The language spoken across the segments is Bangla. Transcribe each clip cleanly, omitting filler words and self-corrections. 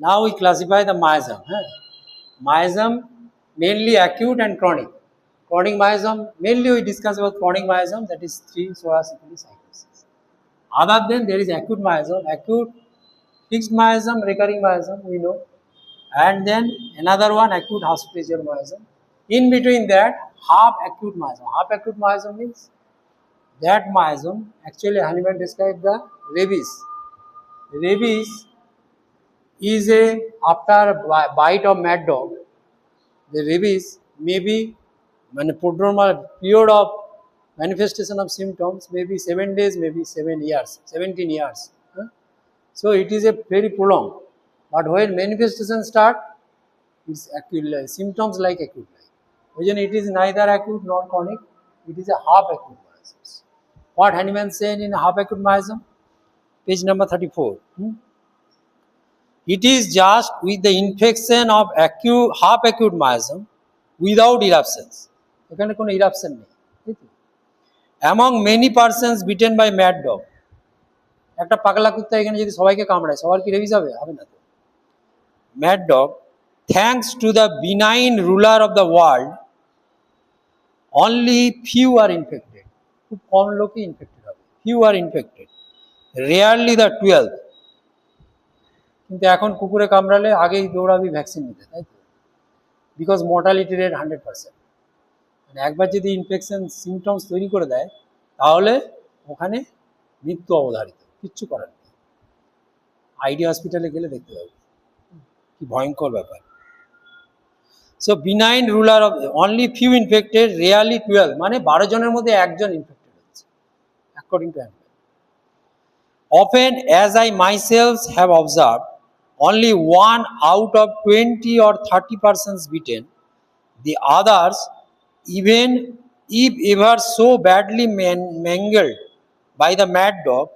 Now we classify the miasm. Miasm mainly acute and chronic. Chronic miasm, mainly we discuss about chronic miasm, that is 3 psoriasis psychosis. Other than there is acute miasm, acute fixed miasm, recurring miasm, we know. And then another one, acute hospitalization miasm. In between that, half acute miasm. Half acute miasm means that miasm, actually Hahnemann described the rabies. Rabies is a, after bite of mad dog, the rabies may be when a prodromal period of manifestation of symptoms, maybe 7 days, maybe 7 years, 17 years. So it is a very prolonged. But when manifestation start, it's acute symptoms like acute. It is neither acute nor chronic. It is a half acute miasm. What Hahnemann said in half acute miasm, page number 34. It is just with the infection of acute half acute miasm without eruptions. এখানে কোনো eruption নেই। Among many persons bitten by mad dog. একটা পাগলা কুত্তা এখানে যদি সবাইকে কামড়ায়, সবার কি রেবিস হবে? হবে না তো। Mad dog, thanks to the benign ruler of the world, only few are infected. খুব কম লোকই ইনফেক্টেড হবে। Few are infected. Rarely the 12th. কিন্তু এখন কুকুরে কামড়ালে আগেই দৌড়াবি ভ্যাকসিন নিতে, তাই তো? Because mortality rate 100%। মানে একবার যদি ইনফেকশন সিমটমস তৈরি করে দেয়, তাহলে ওখানে মৃত্যু অবধারিত, কিচ্ছু করার নেই। আইডি হসপিটালে গেলে দেখতে পাবে কি ভয়ঙ্কর ব্যাপার। So benign ruler of only few infected, really 12, মানে 12 জনের মধ্যে একজন ইনফেক্টেড হচ্ছে, according to Hahnemann. Often, as I myself have observed, only 1 out of 20 or 30 persons bitten. The others, even if ever so badly mangled by the mad dog,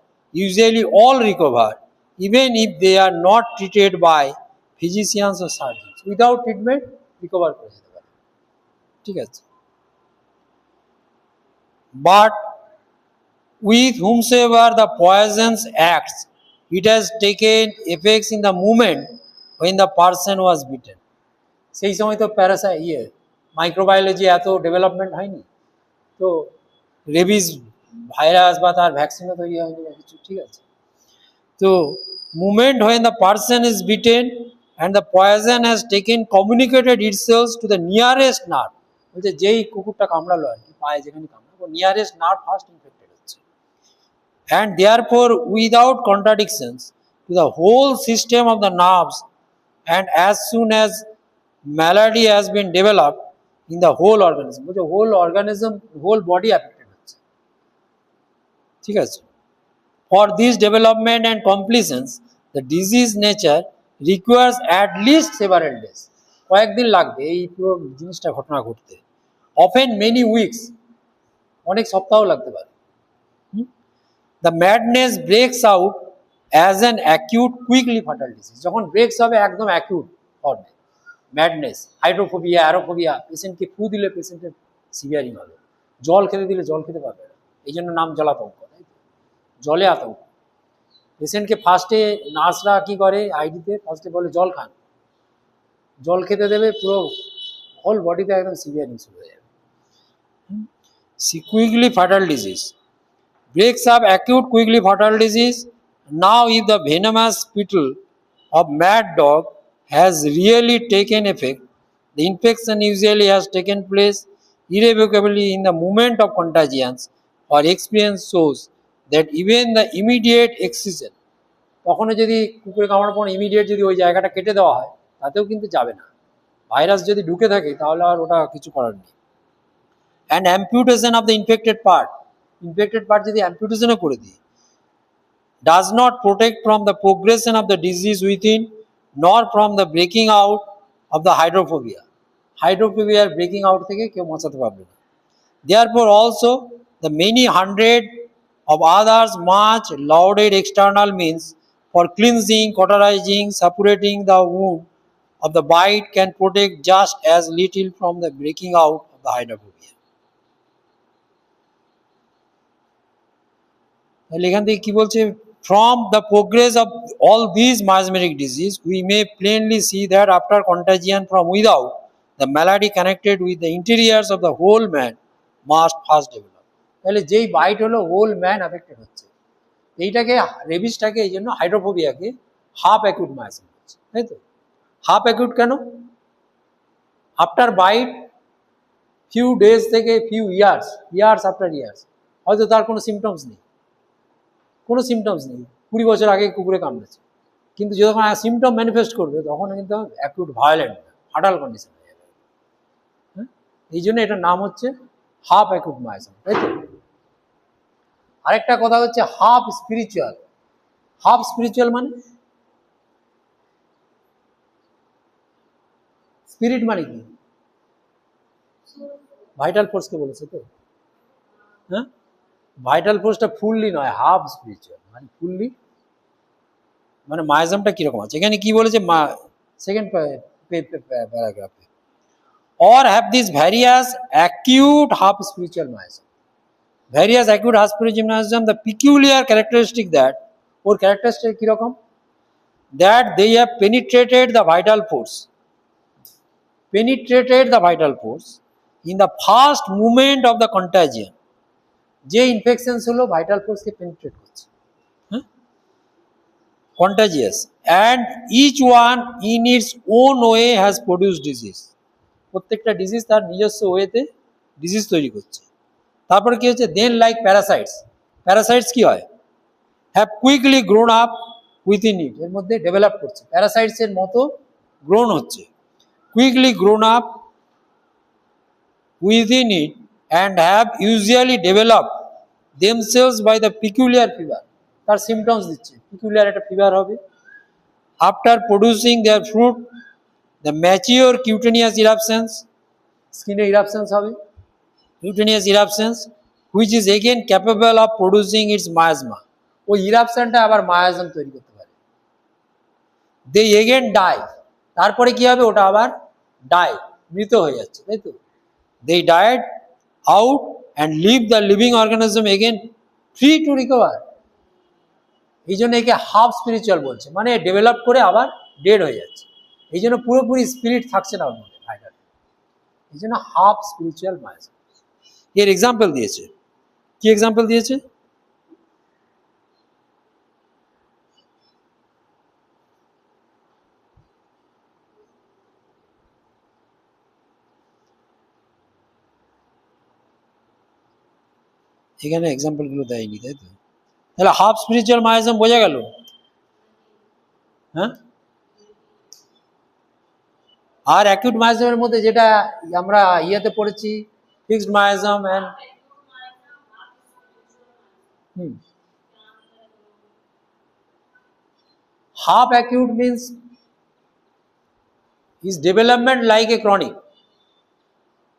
usually all recover, even if they are not treated by physicians or surgeons. Without treatment, recover করে যেতে পারে, ঠিক আছে? But with whomsoever the poisons acts, it has taken effects in the moment when the person was bitten. সেই সময় তো মাইক্রোবায়োলজি এত ডেভেলপমেন্ট হয়নি, তো রেবিস ভাইরাস বা তার ভ্যাকসিনও তৈরি হয়নি বা কিছু, ঠিক আছে? তো movement when the person is bitten and the poison has taken communicated itself to the nearest nerve, বলছে যেই কুকুরটা কামড়ালো আর কি, পায়ে যেখানে কামড়ালো, নিয়ারেস্ট নার্ভ ফার্স্ট ইনফেক্টেড হচ্ছে, and therefore without contradictions to the whole system of the nerves, and as soon as malady has been developed in the whole organism, বলছে whole organism, whole body affected হচ্ছে, ঠিক আছে? For this development and completions, the disease nature requires at least several days. কয়েকদিন লাগবে এই পুরো জিনিসটা ঘটনা ঘটতে, often many weeks, অনেক সপ্তাহ লাগতে পারে। The madness breaks out as an acute quickly fatal disease. যখন ব্রেকস হবে একদম অ্যাকিউট ফর্মে, ম্যাডনেস, হাইড্রোফোবিয়া, অ্যারোফোবিয়া, পেশেন্টকে ফু দিলে পেশেন্টের সিভিয়ারিং হবে, জল খেতে দিলে জল খেতে পারবে না, এই জন্য নাম জলাতঙ্ক, তাই তো? জলে আতঙ্ক। পেশেন্টকে ফার্স্টে নার্সরা কি করে, আইডিতে ফার্স্টে বলে জল খান, জল খেতে দেবে, পুরো হোল বডিতে একদম সিভিয়ারিং শুরু হয়ে যাবে। Quickly fatal disease breaks up acute quickly fatal disease. Now if the venomous spittle of mad dog has really taken effect, the infection usually has taken place irrevocably in the moment of contagion, or experience shows that even the immediate excision, কখনো যদি কুকুরে কামড়ার পর ইমিডিয়েট যদি ওই জায়গাটা কেটে দেওয়া হয়, তাতেও কিন্তু যাবে না, ভাইরাস যদি ঢুকে থাকে তাহলে আর ওটা কিছু করার নেই। And amputation of the infected part, যদি অ্যাম্পুটেশনও করে দিই, does not protect from the progression of the disease within, nor from the breaking out of the hydrophobia. হাইড্রোফোবিয়ার ব্রেকিং আউট থেকে কেউ বাঁচাতে পারবে না। Therefore also the many hundred of others much lauded external means for cleansing, cauterizing, suppurating the wound of the bite can protect just as little from the breaking out of the hydrophobia. তাহলে এখান থেকে কি বলছে, From the progress of all these miasmatic disease, we may plainly see that after contagion from without, the malady connected with the interiors of the whole man must first develop. তাহলে যেই বাইট হলো হোল ম্যান অ্যাফেক্টেড হচ্ছে, এইটাকে রেবিসটাকে এই জন্য হাইড্রোফোবিয়াকে হাফ অ্যাকিউট মায়াসিন হচ্ছে, তাই তো? হাফ অ্যাকিউট কেন? আফটার বাইট ফিউ ডেজ থেকে ফিউ ইয়ার্স আফটার ইয়ার্স হয়তো তার কোনো সিমটমস নেই, 20 বছর আগে কুকুরে কামড়েছে, কিন্তু যখন সিমটম ম্যানিফেস্ট করবে তখন কিন্তু অ্যাকিউট ভায়োলেন্ট ফাটাল কন্ডিশন হয়ে যাবে। হ্যাঁ, এই জন্য এটার নাম হচ্ছে হাফ অ্যাকিউট মায়াসিন, তাই তো? আরেকটা কথা হচ্ছে হাফ স্পিরিচুয়াল। হাফ স্পিরিচুয়াল মানে স্পিরিট মানে কি? ভাইটাল ফোর্সকে বলেছে তো। হ্যাঁ, ভাইটাল ফোর্সটা ফুললি নয়, হাফ স্পিরিচুয়াল মানে ফুললি, মানে মায়াজমটা কিরকম আছে এখানে কি বলেছে second প্যারাগ্রাফে, or have these various acute half spiritual miasm. Various acute half spiritual miasm, the peculiar characteristic that, or characteristic কিরকম, that they have penetrated the vital force in the first movement of the contagion. যে ইনফেকশনস হলো ভাইটাল ফোর্সকে পেনিট্রেট করছে, হ্যাঁ, contagious, and each one in its own way has produced disease. প্রত্যেকটা ডিজিজ তার নিজস্ব ওয়েতে ডিজিজ তৈরি করছে। তারপরে কি হচ্ছে, দেন লাইক প্যারাসাইটস কি হয়, have quickly grown up within it, এর মধ্যে ডেভেলপ করছে, প্যারাসাইটসের মতো গ্রোন হচ্ছে, quickly grown up within it and have usually develop themselves by the peculiar fever, তার সিমটমস দিচ্ছে, পিকুলিয়ার একটা ফিভার হবে। After producing their fruit, the mature cutaneous eruptions, skin eruptions হবে, cutaneous eruptions, which is again capable of producing its miasma. ওই ইরাপশনটা আবার মায়াজম তৈরি করতে পারে। they again die, তারপরে কি হবে, ওটা আবার মৃত হয়ে যাচ্ছে, তাই তো? they died out and leave the living organism again free to recover. এই জন্য একে হাফ স্পিরিচুয়াল বলছে, মানে ডেভেলপ করে আবার ডেড হয়ে যাচ্ছে, এই জন্য পুরোপুরি স্পিরিট থাকছে না ওর মধ্যে ভাইটাল, এই জন্য হাফ স্পিরিচুয়াল মায়াজম। এর এক্সাম্পল দিয়েছে, কি এক্সাম্পল দিয়েছে, এখানে এক্সাম্পল গুলো দেয়নি, তাই তো? তাহলে হাফ স্পিরিচুয়াল মায়াজম বোঝা গেল। হ্যাঁ, আর অ্যাকিউট মায়াজমের মধ্যে যেটা আমরা ইয়েতে পড়েছি, fixed miasm and half acute means is development like a chronic,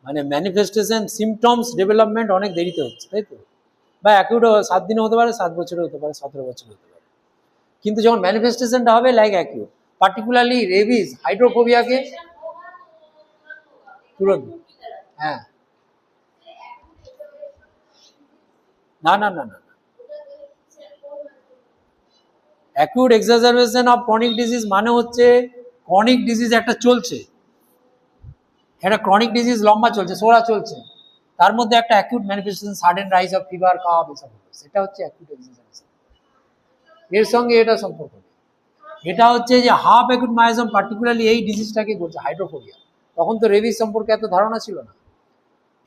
মানে ম্যানিফেস্টেশন সিমটমস ডেভেলপমেন্ট অনেক দেরিতে হচ্ছে, তাই তো? বা অ্যাকিউট 7 দিনে হতে পারে, 7 বছরে হতে পারে, 17 বছরে হতে পারে, কিন্তু যখন ম্যানিফেস্টেশনটা হবে লাইক অ্যাকিউট, পার্টিকুলারলি রেবিস হাইড্রোফোবিয়াকে তুরন্ত, হ্যাঁ, না না না না, acute exacerbation of chronic disease মানে হচ্ছে ক্রনিক ডিজিজ একটা চলছে, একটা ক্রনিক ডিজিজ লম্বা চলছে, সোরা চলছে, তার মধ্যে একটা acute manifestation, sudden rise of fever, calf, এসব, সেটা হচ্ছে অ্যাকিউট এক্সাজারবেশন। এর সঙ্গে এটা সম্পর্ক নেই। এটা হচ্ছে যে হাফ অ্যাকিউট মায়াজম পার্টিকুলারলি এই ডিজিজটাকে বলছে হাইড্রোফোবিয়া। তখন তো রেবিস সম্পর্কে এত ধারণা ছিল না,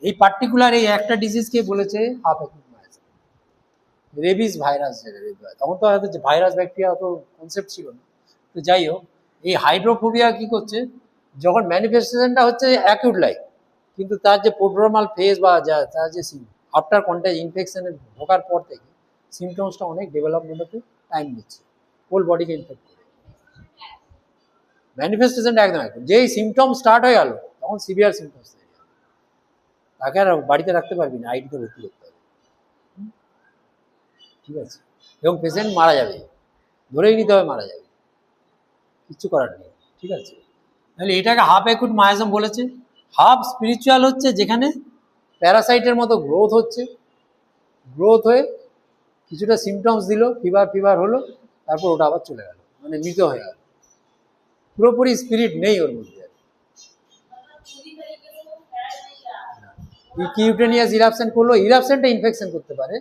এই পার্টিকুলার এই একটা ডিজিজকে বলেছে half acute miasm. Rabies virus, তখন তো হয়তো ভাইরাস ব্যাকটেরিয়া অত কনসেপ্ট ছিল না। তো যাই হোক, এই হাইড্রোফোবিয়া কি করছে, যখন ম্যানিফেস্টেশনটা হচ্ছে অ্যাকিউট লাইক, কিন্তু তার যে প্রোড্রোমাল ফেজ বা তার যে আফটার কন্টাক্ট ইনফেকশনে ঢোকার পর থেকে সিমটমসটা অনেক ডেভেলপমেন্ট হতে টাইম নিচ্ছে, হোল বডিকে ইনফেক্ট করে। ম্যানিফেস্টেশনটা একদম একদম যেই সিমটম স্টার্ট হয়ে গেল তখন সিভিয়ার সিমটমস তৈরি হবে, তাকে আর বাড়িতে রাখতে পারবি না, আইডিতে ভর্তি করতে হবে, ঠিক আছে? এবং পেশেন্ট মারা যাবে, ধরেই নিতে হবে মারা যাবে, কিচ্ছু করার নেই, ঠিক আছে? তাহলে এটাকে হাফ অ্যাকিউট মায়াজম বলেছে। হাফ স্পিরিচুয়াল হচ্ছে যেখানে প্যারাসাইটের মতো গ্রোথ হচ্ছে, গ্রোথ হয়ে কিছুটা সিমটমস দিল, ফিভার হলো, তারপর ওটা আবার চলে গেল, মানে মৃত হয়ে গেল, পুরোপুরি স্পিরিট নেই ওর মধ্যে। কিউটেনিয়াস ইরাপশন করলো, ইরাপশনটা ইনফেকশন করতে পারে।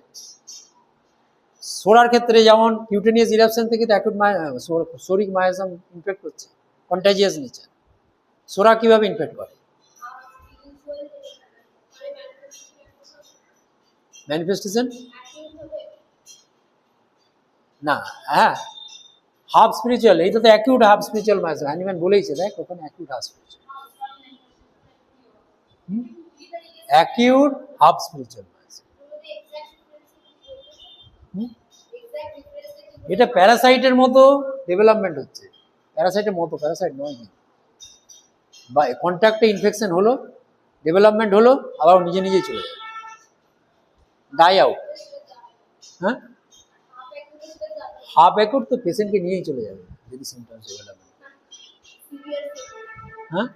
সোরার ক্ষেত্রে যেমন কিউটেনিয়াস ইরাপশন থেকে তো অ্যাকুট সোরিক মায়াজম ইনফেক্ট হচ্ছে, কন্টাজিয়াস নেচার। সোরা কিভাবে ইনফেক্ট করে? ম্যানিফেস্টেশন না, হ্যাঁ হাফ স্পিরিচুয়াল, এইটা তো acute half spiritual miasm, Hahnemann বলেইছে দেখ ওখানে acute half spiritual, acute half spiritual miasm. এটা প্যারাসাইটের মতো ডেভেলপমেন্ট হচ্ছে, প্যারাসাইটের মতো, প্যারাসাইট নয় কিন্তু, বা কন্ট্যাক্টে ইনফেকশন হলো, ডেভেলপমেন্ট হলো, আবার নিজে নিজেই চলে যাবে, ডাই আউট। হ্যাঁ, হাফ অ্যাকুট তো পেশেন্টকে নিয়েই চলে যাবে যদি সিমটমস ডেভেলপমেন্ট। হ্যাঁ